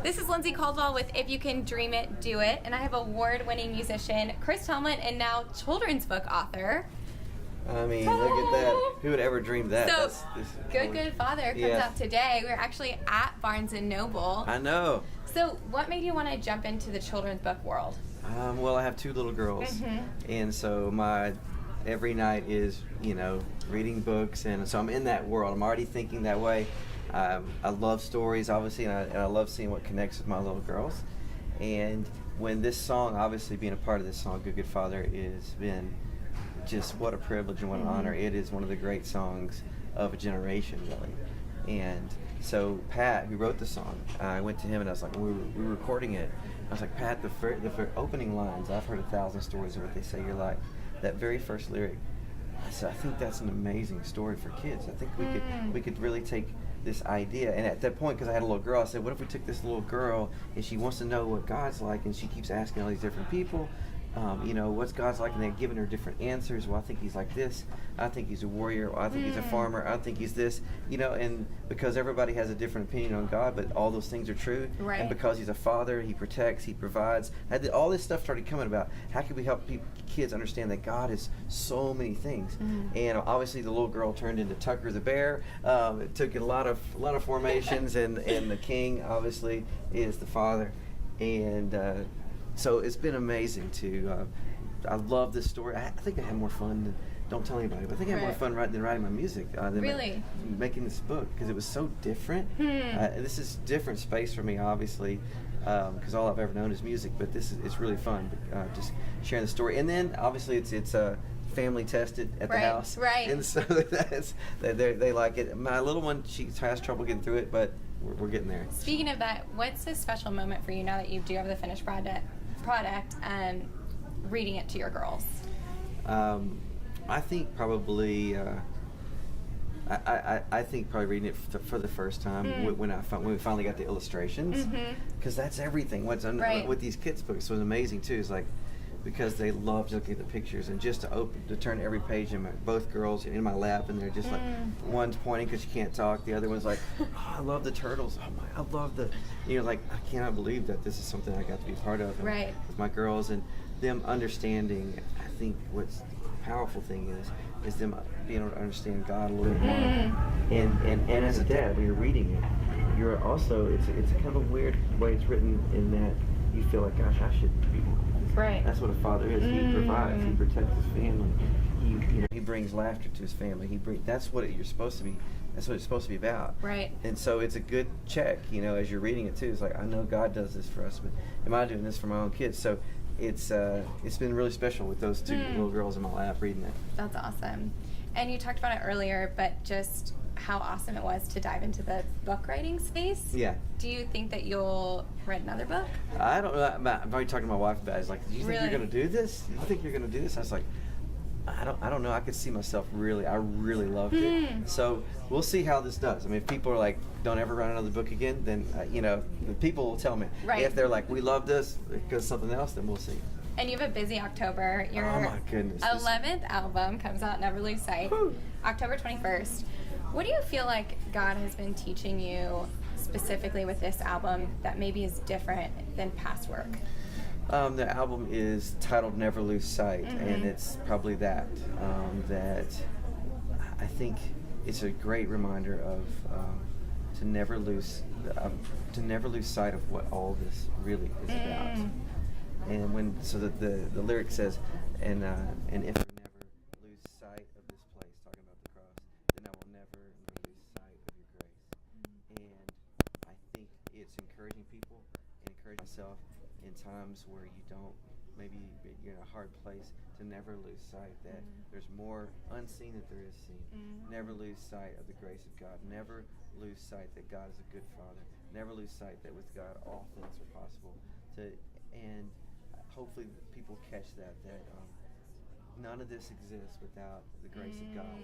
This is Lindsay Caldwell with If You Can Dream It, Do It, and I have award-winning musician Chris Tomlin and now children's book author. I mean, look at that. Who would ever dream that? So, Good Father comes out today. We're actually at Barnes & Noble. I know. So what made you want to jump into the children's book world? Well, I have 2 little girls, and so my every night is, reading books, and so I'm in that world. I'm already thinking that way. I love stories, obviously, and I love seeing what connects with my little girls. And when this song, obviously being a part of this song, Good Father, has been just what a privilege and what an honor. It is one of the great songs of a generation, really. And so Pat, who wrote the song, I went to him and I was like, we were recording it. I was like, Pat, the opening lines, I've heard 1,000 stories of what they say you're like. That very first lyric, I said, I think that's an amazing story for kids. I think we could really take this idea. And at that point, because I had a little girl, I said, what if we took this little girl and she wants to know what God's like, and she keeps asking all these different people, what's God's like, and they're giving her different answers. Well, I think he's like this. I think he's a warrior. Well, I think he's a farmer. I think he's this. And because everybody has a different opinion on God, but all those things are true. Right. And because he's a father, he protects, he provides. All this stuff started coming about. How can we help kids understand that God is so many things? And obviously, the little girl turned into Tucker the bear. It took a lot of formations, and the king obviously is the father, and. So it's been amazing I love this story. I think I had more fun don't tell anybody, but I think I had more fun than writing my music than making this book, because it was so different. This is different space for me, obviously, because all I've ever known is music, but it's really fun, just sharing the story. And then obviously it's family tested at the house, and so they like it. My little one, she has trouble getting through it, but we're getting there. Speaking of that, what's a special moment for you now that you do have the finished product reading it to your girls? I think probably I think probably reading it for the first time when we finally got the illustrations, because that's everything. With these kids books was amazing too. Is like, because they love looking at the pictures, and just to turn every page in both girls in my lap, and they're just like, one's pointing because she can't talk, the other one's like, oh, I love the turtles, I love the, like, I cannot believe that this is something I got to be part of with my girls, and them understanding. I think what's the powerful thing is them being able to understand God a little bit more, and as a dad, when you're reading it, you're also, it's kind of a weird way it's written, in that you feel like, gosh, I should be. That's what a father is. He provides. He protects his family. He brings laughter to his family. That's what you're supposed to be. That's what it's supposed to be about. Right. And so it's a good check, as you're reading it too. It's like, I know God does this for us, but am I doing this for my own kids? So it's been really special with those 2 little girls in my lap reading it. That's awesome. And you talked about it earlier, but just how awesome it was to dive into the book writing space. Yeah. Do you think that you'll write another book? I don't know. I'm already talking to my wife about it. It's like, do you think you're going to do this? You think you're going to do this? I was like, I don't know. I could see myself I really loved it. So we'll see how this does. I mean, if people are like, don't ever write another book again, then, the people will tell me. Right. If they're like, we love this because something else, then we'll see. And you have a busy October. Your oh my goodness. 11th album comes out, Never Lose Sight, October 21st. What do you feel like God has been teaching you specifically with this album that maybe is different than past work? The album is titled Never Lose Sight, and it's probably that I think it's a great reminder of to never lose sight of what all this really is about. And the lyric says, and if I never lose sight of this place, talking about the cross, then I will never lose sight of your grace. And I think it's encouraging people, and encouraging myself in times where you don't, maybe you're in a hard place, to never lose sight that there's more unseen than there is seen. Never lose sight of the grace of God. Never lose sight that God is a good Father. Never lose sight that with God all things are possible. And hopefully people catch that none of this exists without the grace of God.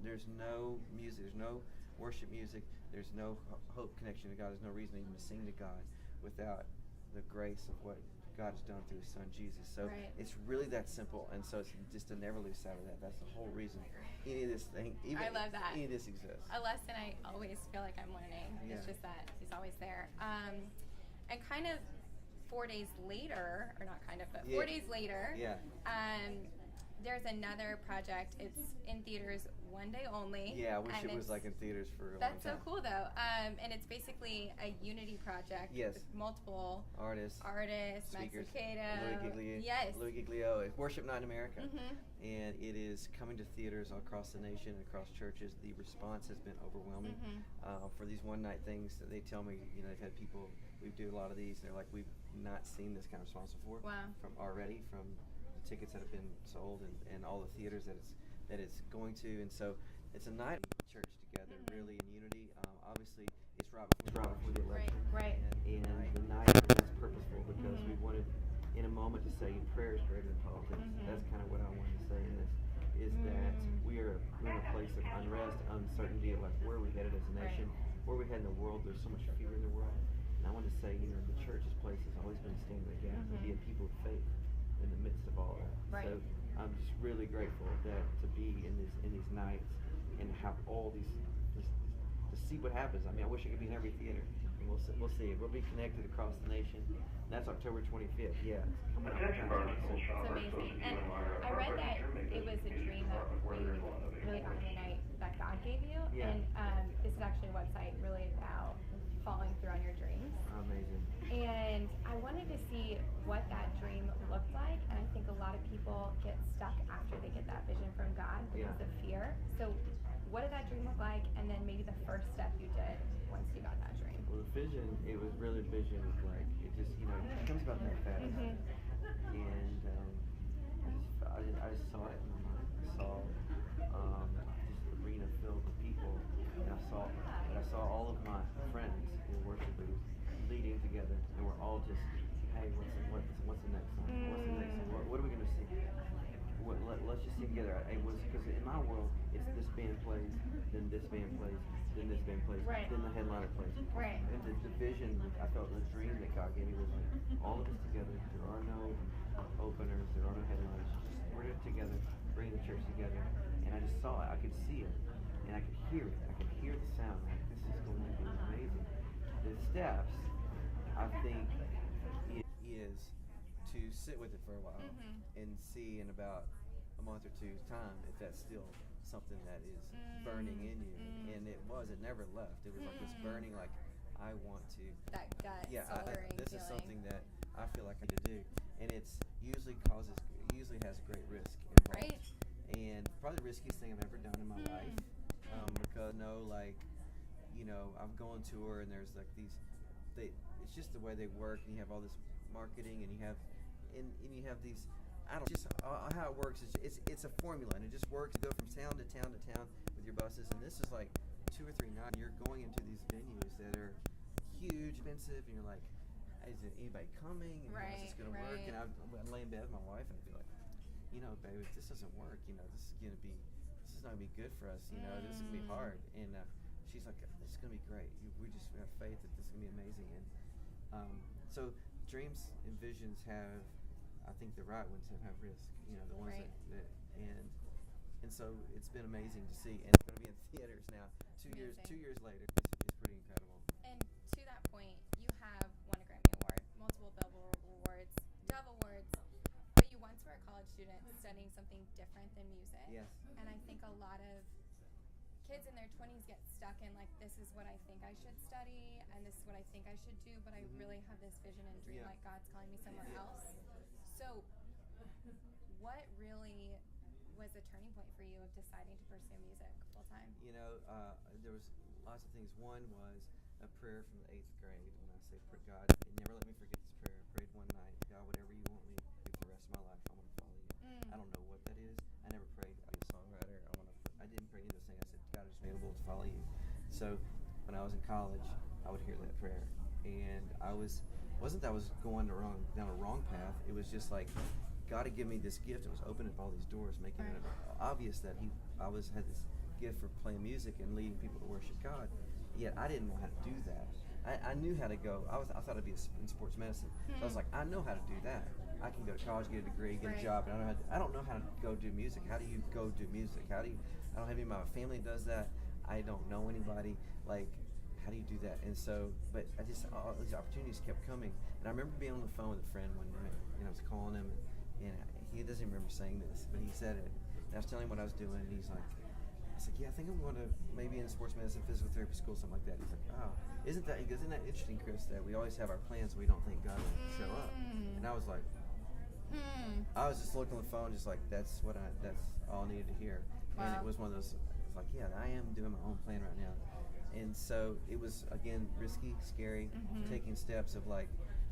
There's no music, there's no worship music, there's no hope connection to God, there's no reason even to sing to God without the grace of what God has done through His Son Jesus. So Right. it's really that simple, and so it's just to never lose sight of that. That's the whole reason any of this thing, even I love that. any of this exists. A lesson I always feel like I'm learning. Yeah. It's just that He's always there. And kind of 4 days later, or not kind of, but 4 days later, there's another project. It's in theaters one day only. Yeah, I wish it was like in theaters for a long time. That's so cool though. And it's basically a unity project. Yes. With multiple artists, speakers, Louis Giglio, Worship Night in America. Mm-hmm. And it is coming to theaters all across the nation and across churches. The response has been overwhelming. Mm-hmm. For these one night things that they tell me, they've had people, we do a lot of these, and they're like, we've not seen this kind of response before. Wow. From the tickets that have been sold and all the theaters that it's going to. And so it's a night of church together, really in unity. Obviously, it's right before the election. Right. And the night is purposeful because we wanted, in a moment, to say prayer is greater than politics. That's kind of what I wanted to say in this, is that we're in a place of unrest, uncertainty of like where we're headed as a nation, where we're headed in the world. There's so much fear in the world. And I want to say, the church's place has always been to stand in the gap and be a people of faith in the midst of all that. Right. So I'm just really grateful that to be in these nights and have all these to see what happens. I mean, I wish I could be in every theater. And we'll see. We'll be connected across the nation. And that's October 25th. Yeah, it's coming up. It's amazing. And I read that it was a dream that you really got in the night that God gave you. Yeah. And this is actually a website really about following through on your dreams. Amazing. And I wanted to see what that dream looked like, and I think a lot of people get stuck after they get that vision from God because of fear. So what did that dream look like, and then maybe the first step you did once you got that dream? Well, the vision, it was really vision of like, it just, it comes about that fast. And I just saw it in my mind. I saw just an arena filled with people, and I saw all of my friends in worship leaders leading together, and we're all just, hey, what's the next song? What's the next song? What are we going to see? Let's just sing together. It was because in my world, it's this band plays, then this band plays, then this band plays, then the headliner plays. Right. And the vision, I felt the dream that God gave me was like all of us together. There are no openers, there are no headliners. Just we're together, bring the church together. And I just saw it. I could see it, and I could hear it. I could hear the sound. Like, this is going to be amazing. The steps, I think, it is to sit with it for a while and see in about a month or two's time if that's still something that is burning in you. And it never left. It was like this burning, like, I want to. That gut This is something that I feel like I need to do. And it's usually has a great risk involved. Right. And probably the riskiest thing I've ever done in my life. Because I'm going to tour and there's like it's just the way they work, and you have all this marketing, and you have these, I don't know, just how it works is it's a formula, and it just works. You go from town to town to town with your buses, and this is like 2 or 3 nights. And you're going into these venues that are huge, expensive, and you're like, is anybody coming? And how's this going to work? And I'd lay in bed with my wife, and I'd be like, babe, if this doesn't work, this is not going to be good for us. This is going to be hard. And she's like, this is going to be great. We have faith that this is going to be amazing. And so dreams and visions have, I think the right ones have risk. The ones that and so it's been amazing to see. And it's going to be in theaters now. 2 years later. It's pretty incredible. And to that point, you have won a Grammy Award, multiple Billboard Awards, Dove Awards, but you once were a college student studying something different than music. Yes. And I think a lot of kids in their 20s get stuck in like, this is what I think I should study, and this is what I think I should do, but I really have this vision and dream, like God's calling me somewhere else. So what really was the turning point for you of deciding to pursue music full time? There was lots of things. One was a prayer from the 8th grade when I said, God, never let me forget this prayer. I prayed one night, God, whatever you want me to do for the rest of my life, I want to follow you. I don't know what that is. I never prayed I'd be a songwriter. I didn't pray any of those things. I said, God is available to follow you. So when I was in college, I would hear that prayer. And wasn't that I was going down a wrong path. It was just like, God had given me this gift and was opening up all these doors, making it obvious that I had this gift for playing music and leading people to worship God. Yet I didn't know how to do that. I knew how to go. I thought I'd be in sports medicine. So I was like, I know how to do that. I can go to college, get a degree, get a job, and I don't know how to go do music. How do you go do music? I don't have any of my family does that. I don't know anybody. Like, how do you do that? And so, but all these opportunities kept coming. And I remember being on the phone with a friend one night, and I was calling him, and he doesn't remember saying this, but he said it. And I was telling him what I was doing, and he's like, I was like, yeah, I think I'm going to maybe in sports medicine, physical therapy school, something like that. He's like, oh, isn't that interesting, Chris, that we always have our plans, we don't think God will show up. And I was like, I was just looking on the phone, just like, that's all I needed to hear. Wow. And it was one of those, I was like, yeah, I am doing my own plan right now. And so it was, again, risky, scary, taking steps of like,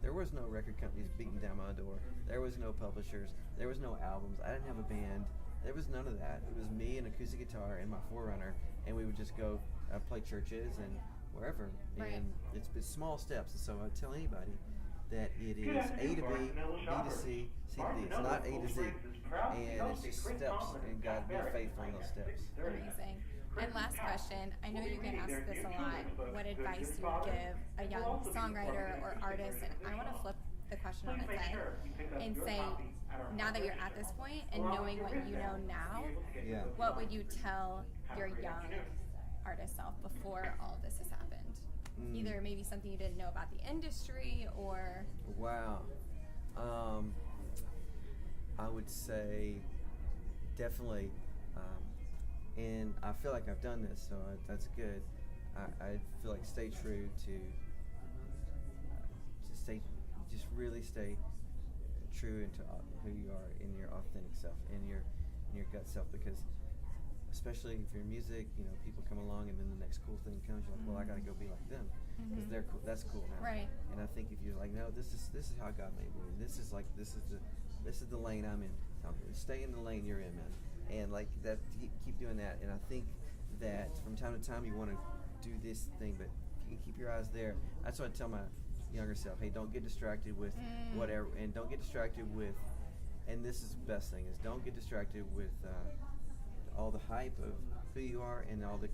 there was no record companies beating down my door. There was no publishers. There was no albums. I didn't have a band. There was none of that. It was me and acoustic guitar and my 4Runner, and we would just go play churches and wherever. Right. And it's been small steps. And so I tell anybody that it is A to B, B to C, C to D. It's not A to Z. And it's just steps, and God be faithful in those steps. Amazing. And last question, I know you get asked this a lot, what advice you would give a young songwriter or artist, and I want to flip the question on its head and say, now that you're at this point and knowing what you know now, what would you tell your young artist self before all of this has happened? Either maybe something you didn't know about the industry or... Wow. I would say definitely... and I feel like I've done this, so that's good. I feel like stay true to just really stay true into who you are in your authentic self, in your gut self, because especially if you're in music, people come along and then the next cool thing comes, you're like, well, I got to go be like them because they're cool. That's cool now. Right. And I think if you're like, no, this is how God made me. And this is the lane I'm in. Stay in the lane you're in, man. And like that, keep doing that. And I think that from time to time you want to do this thing, but if you can keep your eyes there. That's what I tell my younger self. Hey, don't get distracted with whatever, and don't get distracted with. And this is the best thing: is don't get distracted with all the hype of who you are and all the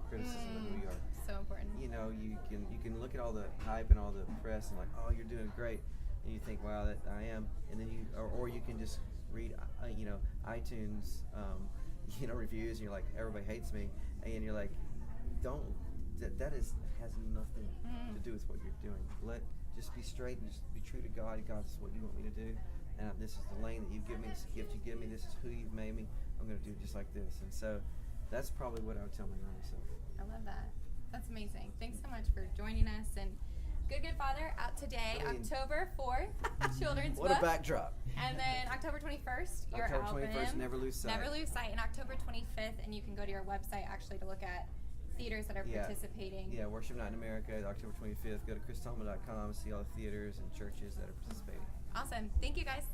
criticism of who you are. So important. You can look at all the hype and all the press and like, oh, you're doing great, and you think, wow, that I am, and then or you can just read iTunes reviews, and you're like, everybody hates me, and you're like, that has nothing to do with what you're doing. Just be straight and just be true to God. God, this is what you want me to do, and this is the lane that you've given me, this gift you give me, this is who you've made me. I'm going to do just like this. And so that's probably what I would tell my younger self. I love that. That's amazing. Thanks so much for joining us. And Good Father out today, October 4th, children's book. What a backdrop. And then October 21st, your October album. 21st, Never Lose Sight. Never Lose Sight. And October 25th, and you can go to your website actually to look at theaters that are participating. Yeah, Worship Night in America, October 25th. Go to christomlin.com, see all the theaters and churches that are participating. Awesome. Thank you, guys.